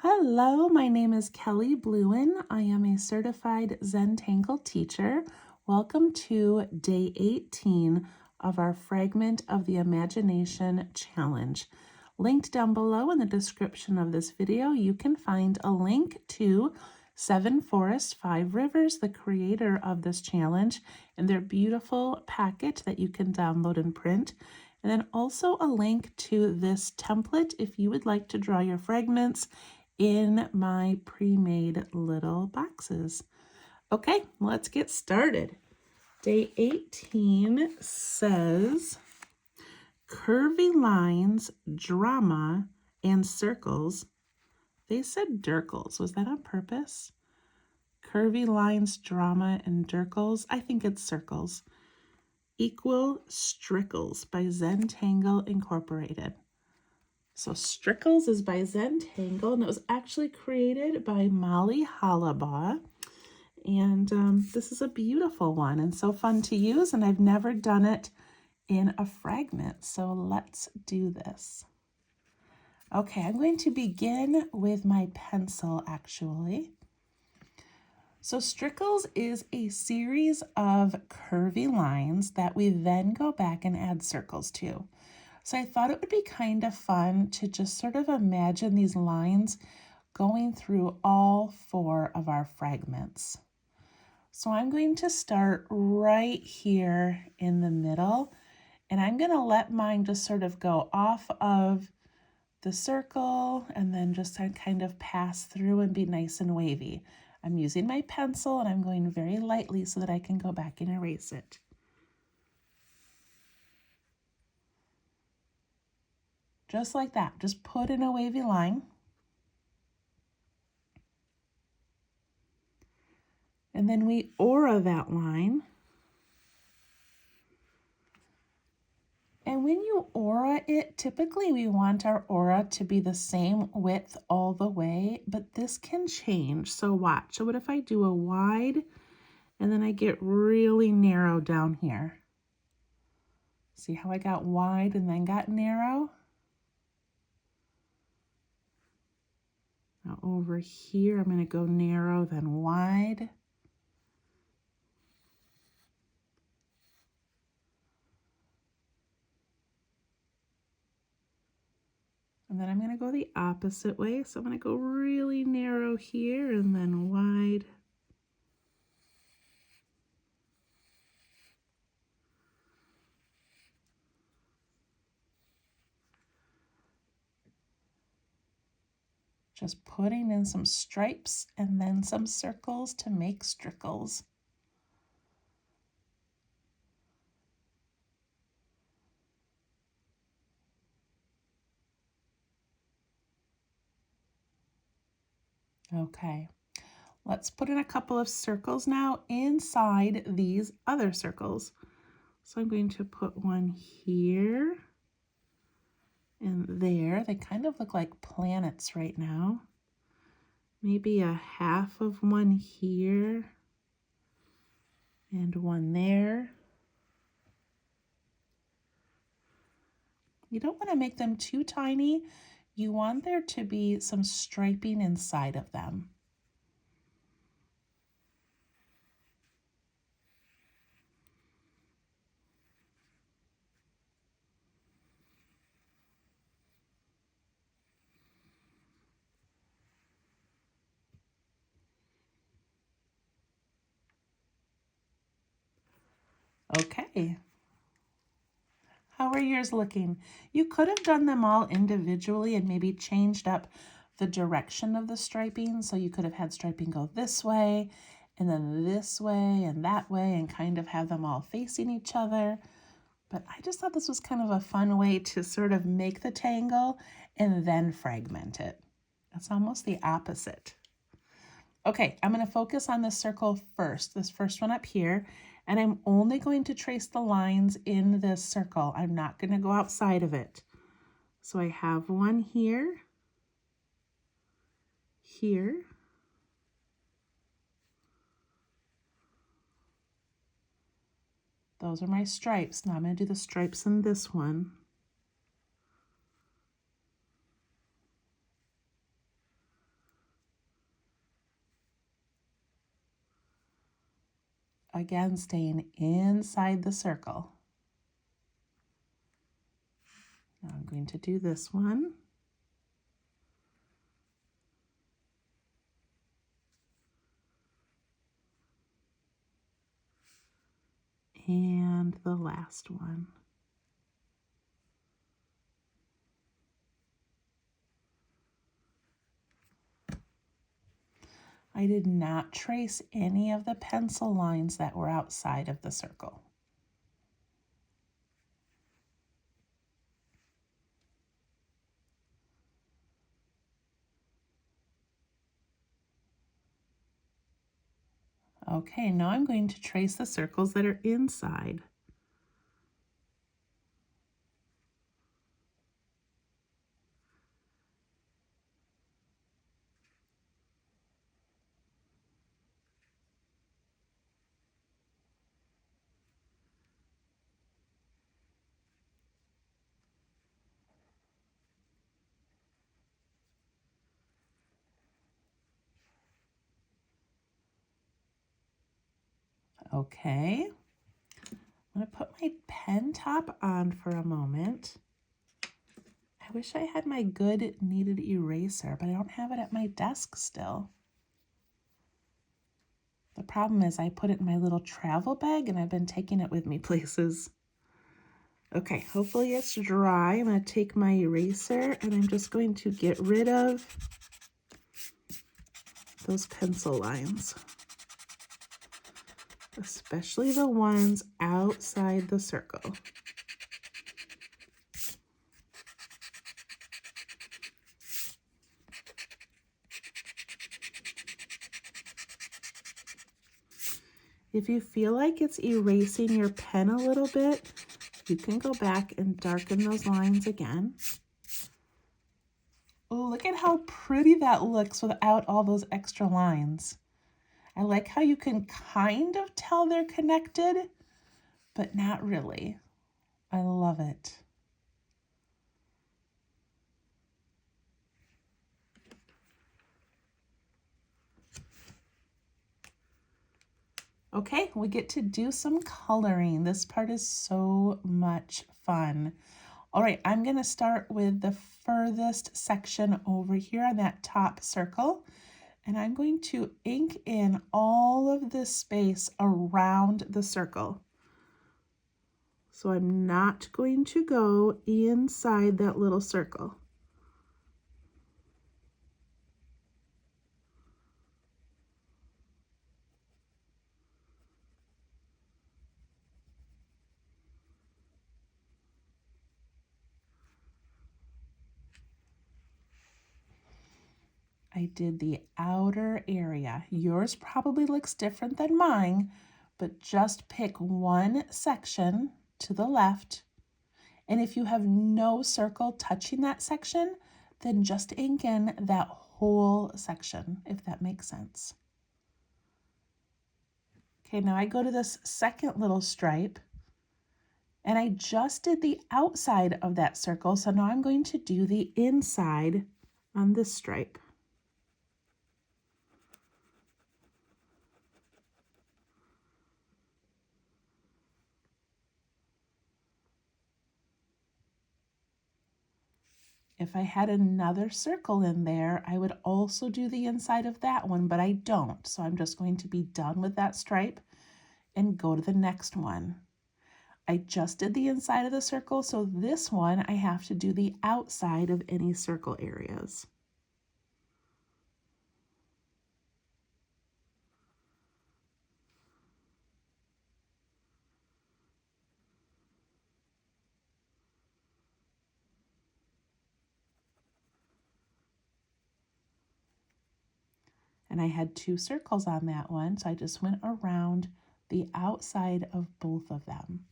Hello, my name is Kelly Bluen. I am a certified Zentangle teacher. Welcome to day 18 of our Fragment of the Imagination Challenge. Linked down below in the description of this video, you can find a link to Seven Forests, Five Rivers, the creator of this challenge, and their beautiful packet that you can download and print. And then also a link to this template if you would like to draw your fragments in my pre-made little boxes. Okay, let's get started. Day 18 says curvy lines, drama, and circles. They said dirkles. Was that on purpose? Curvy lines, drama, and dirkles. I think it's circles. Equal Stricles by Zentangle Incorporated. So Stricles is by Zentangle, and it was actually created by Molly Hollabaugh. And this is a beautiful one and so fun to use, and I've never done it in a fragment. So let's do this. Okay, I'm going to begin with my pencil actually. So Stricles is a series of curvy lines that we then go back and add circles to. So I thought it would be kind of fun to just sort of imagine these lines going through all four of our fragments. So I'm going to start right here in the middle, and I'm going to let mine just sort of go off of the circle and then just kind of pass through and be nice and wavy. I'm using my pencil and I'm going very lightly so that I can go back and erase it. Just like that, just put in a wavy line. And then we aura that line. And when you aura it, typically we want our aura to be the same width all the way, but this can change. So watch. So what if I do a wide and then I get really narrow down here? See how I got wide and then got narrow? Now over here, I'm going to go narrow, then wide. And then I'm going to go the opposite way. So I'm going to go really narrow here and then wide. Just putting in some stripes and then some circles to make Stricles. Okay, let's put in a couple of circles now inside these other circles. So I'm going to put one here and there. They kind of look like planets right now. Maybe a half of one here and one there. You don't want to make them too tiny. You want there to be some striping inside of them. Okay. How are yours looking? You could have done them all individually and maybe changed up the direction of the striping. So you could have had striping go this way and then this way and that way and kind of have them all facing each other. But I just thought this was kind of a fun way to sort of make the tangle and then fragment it. That's almost the opposite. Okay, I'm going to focus on this circle first, this first one up here, and I'm only going to trace the lines in this circle. I'm not going to go outside of it. So I have one here, here, those are my stripes. Now I'm going to do the stripes in this one. Again, staying inside the circle. Now I'm going to do this one. And the last one. I did not trace any of the pencil lines that were outside of the circle. Okay, now I'm going to trace the circles that are inside. Okay, I'm going to put my pen top on for a moment. I wish I had my good kneaded eraser, but I don't have it at my desk still. The problem is I put it in my little travel bag and I've been taking it with me places. Okay, hopefully it's dry. I'm going to take my eraser and I'm just going to get rid of those pencil lines, especially the ones outside the circle. If you feel like it's erasing your pen a little bit, you can go back and darken those lines again. Oh, look at how pretty that looks without all those extra lines. I like how you can kind of tell they're connected, but not really. I love it. Okay, we get to do some coloring. This part is so much fun. All right, I'm going to start with the furthest section over here on that top circle, and I'm going to ink in all of this space around the circle. So I'm not going to go inside that little circle. I did the outer area. Yours probably looks different than mine, but just pick one section to the left. And if you have no circle touching that section, then just ink in that whole section, if that makes sense. Okay, now I go to this second little stripe, and I just did the outside of that circle, so now I'm going to do the inside on this stripe. If I had another circle in there, I would also do the inside of that one, but I don't. So I'm just going to be done with that stripe and go to the next one. I just did the inside of the circle, so this one I have to do the outside of any circle areas. And I had two circles on that one, so I just went around the outside of both of them.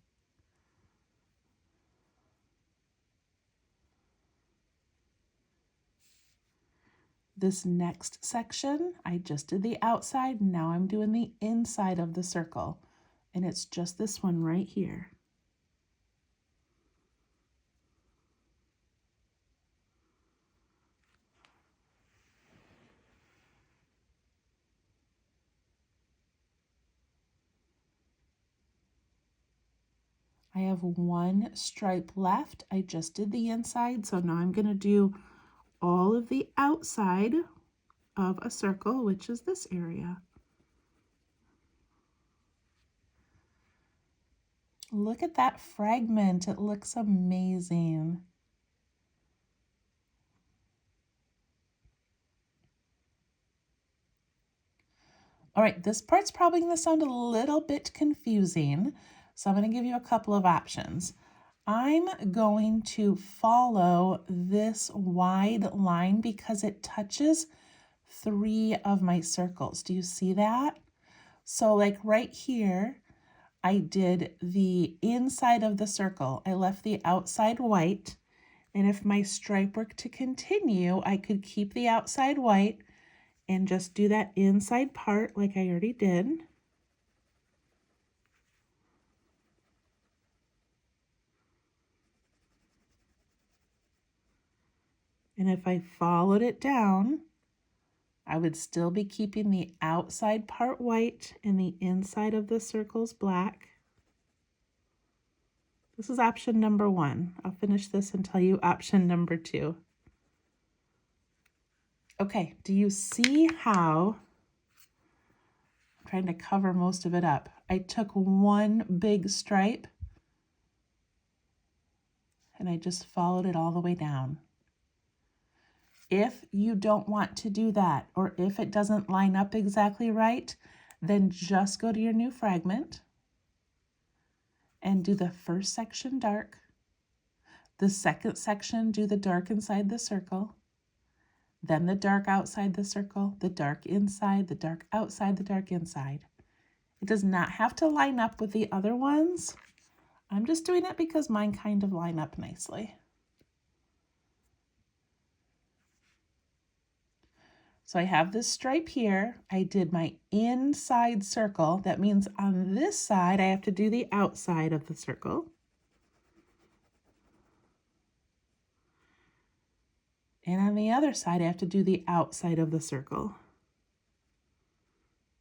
This next section, I just did the outside, now I'm doing the inside of the circle, and it's just this one right here. I have one stripe left. I just did the inside, so now I'm going to do all of the outside of a circle, which is this area. Look at that fragment. It looks amazing. All right, this part's probably going to sound a little bit confusing, so I'm going to give you a couple of options. I'm going to follow this wide line because it touches 3 of my circles. Do you see that? So like right here, I did the inside of the circle. I left the outside white, and if my stripe were to continue, I could keep the outside white and just do that inside part like I already did. And if I followed it down, I would still be keeping the outside part white and the inside of the circles black. This is option number 1. I'll finish this and tell you option number 2. Okay, do you see how I'm trying to cover most of it up? I took one big stripe and I just followed it all the way down. If you don't want to do that, or if it doesn't line up exactly right, then just go to your new fragment and do the first section dark. The second section, do the dark inside the circle. Then the dark outside the circle, the dark inside, the dark outside, the dark inside. It does not have to line up with the other ones. I'm just doing it because mine kind of line up nicely. So I have this stripe here. I did my inside circle. That means on this side, I have to do the outside of the circle. And on the other side, I have to do the outside of the circle.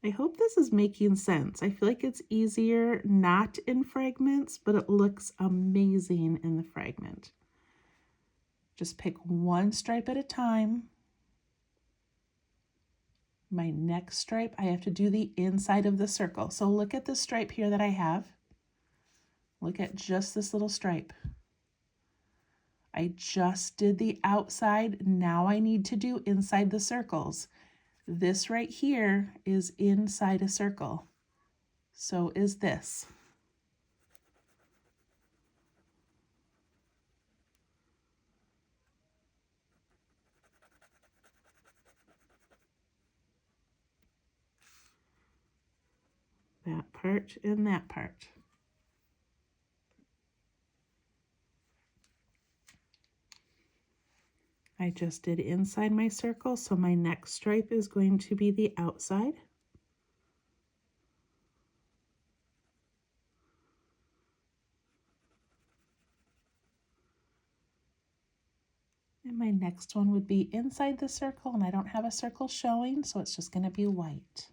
I hope this is making sense. I feel like it's easier not in fragments, but it looks amazing in the fragment. Just pick one stripe at a time. My next stripe, I have to do the inside of the circle. So look at the stripe here that I have. Look at just this little stripe. I just did the outside. Now I need to do inside the circles. This right here is inside a circle. So is this. That part and that part. I just did inside my circle, so my next stripe is going to be the outside. And my next one would be inside the circle, and I don't have a circle showing, so it's just going to be white.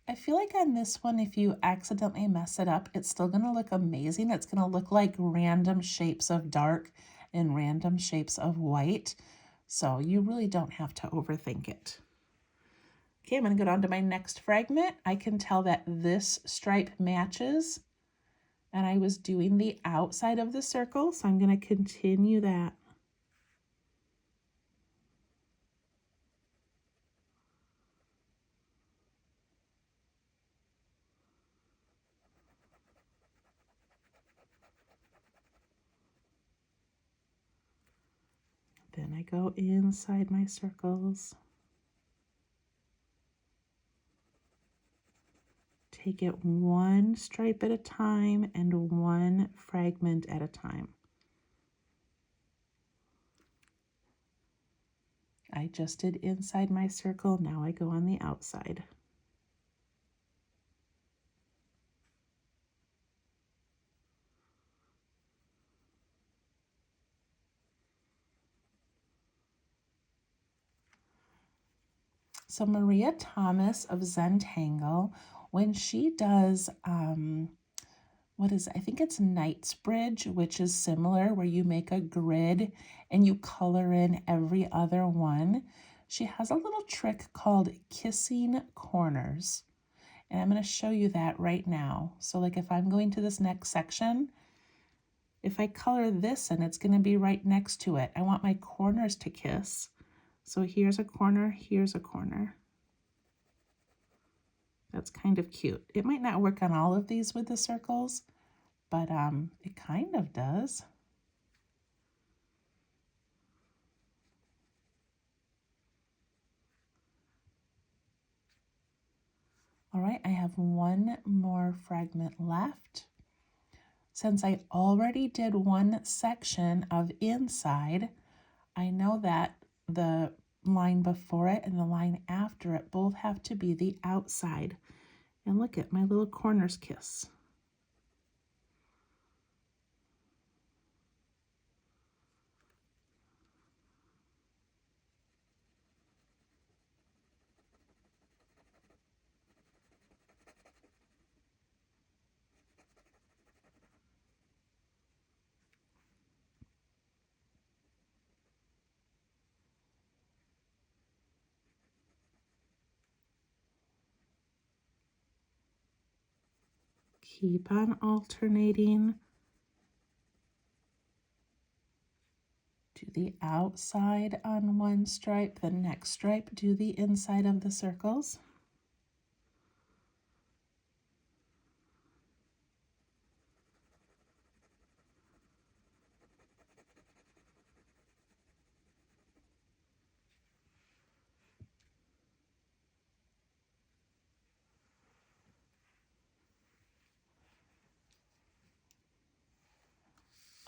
I feel like on this one, if you accidentally mess it up, it's still going to look amazing. It's going to look like random shapes of dark and random shapes of white. So you really don't have to overthink it. Okay, I'm going to go down to my next fragment. I can tell that this stripe matches, and I was doing the outside of the circle, so I'm going to continue that. Then I go inside my circles. Take it one stripe at a time and one fragment at a time. I just did inside my circle, now I go on the outside. So Maria Thomas of Zentangle When she does, I think it's Knightsbridge, which is similar, where you make a grid and you color in every other one. She has a little trick called kissing corners. And I'm going to show you that right now. So like if I'm going to this next section, if I color this in, it's going to be right next to it. I want my corners to kiss. So here's a corner, here's a corner. That's kind of cute. It might not work on all of these with the circles, but it kind of does. All right, I have one more fragment left. Since I already did one section of inside, I know that the line before it and the line after it both have to be the outside. And look at my little corners kiss. Keep on alternating. Do the outside on one stripe, the next stripe, do the inside of the circles.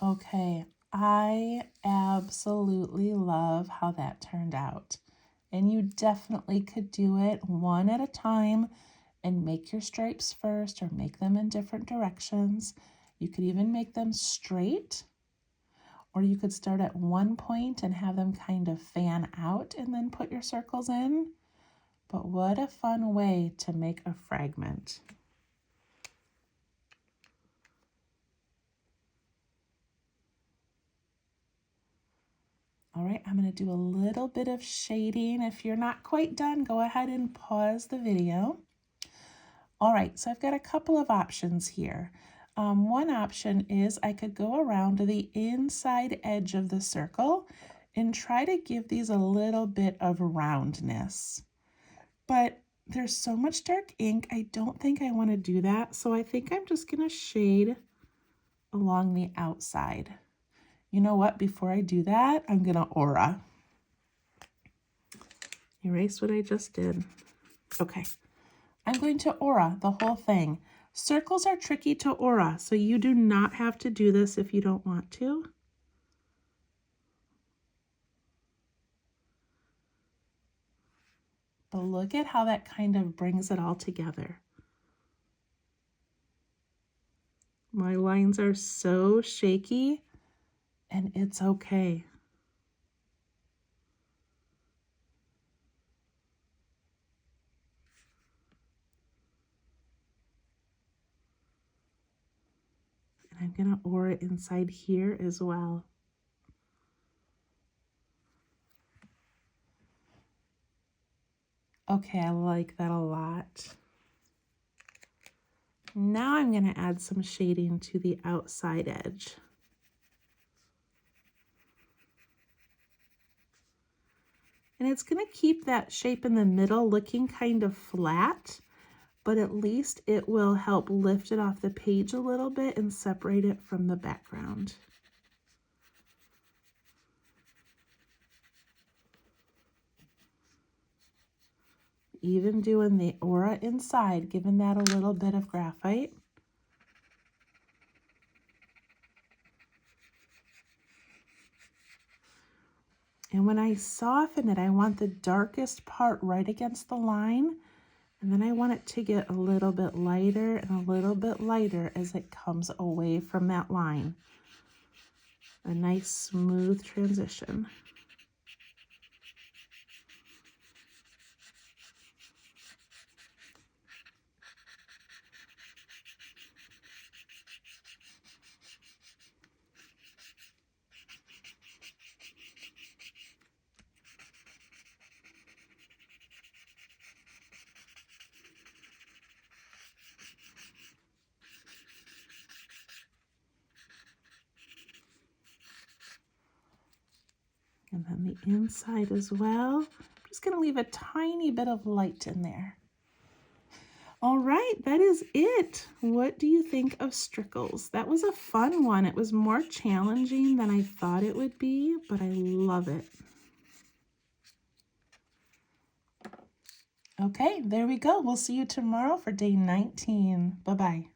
Okay, I absolutely love how that turned out. And you definitely could do it one at a time and make your stripes first or make them in different directions. You could even make them straight, or you could start at one point and have them kind of fan out and then put your circles in. But what a fun way to make a fragment. All right, I'm going to do a little bit of shading. If you're not quite done, go ahead and pause the video. All right, so I've got a couple of options here. One option is I could go around to the inside edge of the circle and try to give these a little bit of roundness. But there's so much dark ink, I don't think I want to do that. So I think I'm just going to shade along the outside. You know what? Before I do that, I'm going to aura. Erase what I just did. Okay. I'm going to aura the whole thing. Circles are tricky to aura, so you do not have to do this if you don't want to. But look at how that kind of brings it all together. My lines are so shaky, and it's okay. And I'm going to aura inside here as well. Okay, I like that a lot. Now I'm going to add some shading to the outside edge. And it's going to keep that shape in the middle looking kind of flat, but at least it will help lift it off the page a little bit and separate it from the background. Even doing the aura inside, giving that a little bit of graphite. And when I soften it, I want the darkest part right against the line, and then I want it to get a little bit lighter and a little bit lighter as it comes away from that line. A nice smooth transition. And then the inside as well. I'm just going to leave a tiny bit of light in there. All right, that is it. What do you think of Stricles? That was a fun one. It was more challenging than I thought it would be, but I love it. Okay, there we go. We'll see you tomorrow for day 19. Bye-bye.